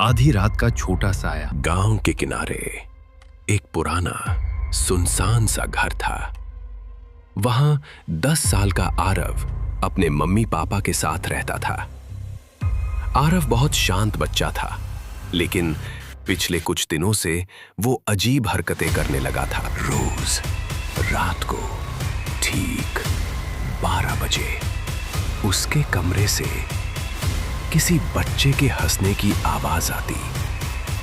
आधी रात का छोटा साया। गांव के किनारे एक पुराना सुनसान सा घर था। वहां 10 साल का आरव अपने मम्मी पापा के साथ रहता था। आरव बहुत शांत बच्चा था, लेकिन पिछले कुछ दिनों से वो अजीब हरकतें करने लगा था। रोज रात को ठीक 12 बजे उसके कमरे से किसी बच्चे के हंसने की आवाज आती,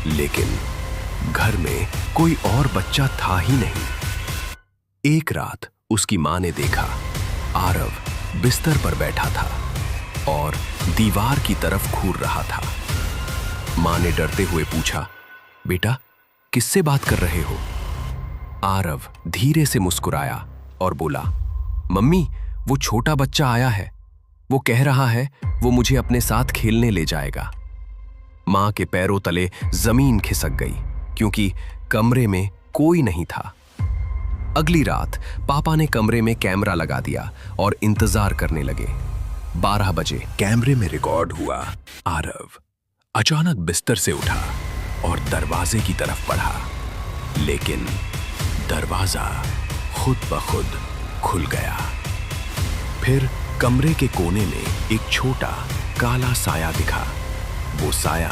लेकिन घर में कोई और बच्चा था ही नहीं। एक रात उसकी मां ने देखा आरव बिस्तर पर बैठा था और दीवार की तरफ घूर रहा था। मां ने डरते हुए पूछा, बेटा किससे बात कर रहे हो? आरव धीरे से मुस्कुराया और बोला, मम्मी वो छोटा बच्चा आया है, वो कह रहा है वो मुझे अपने साथ खेलने ले जाएगा। मां के पैरों तले जमीन खिसक गई, क्योंकि कमरे में कोई नहीं था। अगली रात पापा ने कमरे में कैमरा लगा दिया और इंतजार करने लगे। 12 बजे कैमरे में रिकॉर्ड हुआ। आरव अचानक बिस्तर से उठा और दरवाजे की तरफ बढ़ा, लेकिन दरवाजा खुद ब खुद खुल गया। फिर कमरे के कोने में एक छोटा काला साया दिखा। वो साया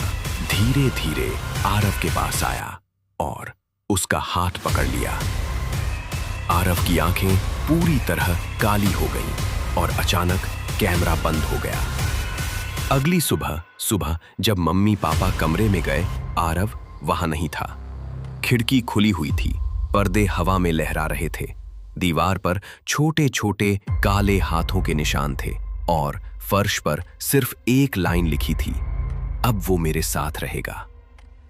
धीरे धीरे आरव के पास आया और उसका हाथ पकड़ लिया। आरव की आंखें पूरी तरह काली हो गईं और अचानक कैमरा बंद हो गया। अगली सुबह जब मम्मी पापा कमरे में गए, आरव वहां नहीं था। खिड़की खुली हुई थी, पर्दे हवा में लहरा रहे थे। दीवार पर छोटे छोटे काले हाथों के निशान थे और फर्श पर सिर्फ एक लाइन लिखी थी, अब वो मेरे साथ रहेगा।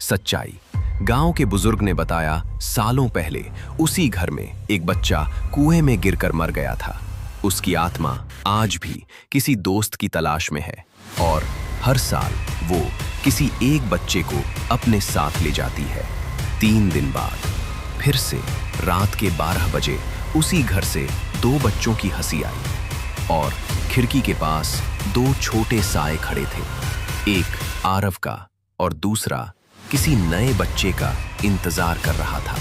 सच्चाई गांव के बुजुर्ग ने बताया, सालों पहले उसी घर में एक बच्चा कुएं में गिरकर मर गया था। उसकी आत्मा आज भी किसी दोस्त की तलाश में है और हर साल वो किसी एक बच्चे को अपने साथ ले जाती है। 3 दिन बाद फिर से रात के 12 बजे उसी घर से 2 बच्चों की हंसी आई और खिड़की के पास 2 छोटे साए खड़े थे। एक आरव का और दूसरा किसी नए बच्चे का इंतजार कर रहा था।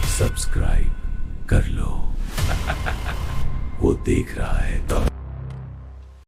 सब्सक्राइब कर लो। वो देख रहा है तो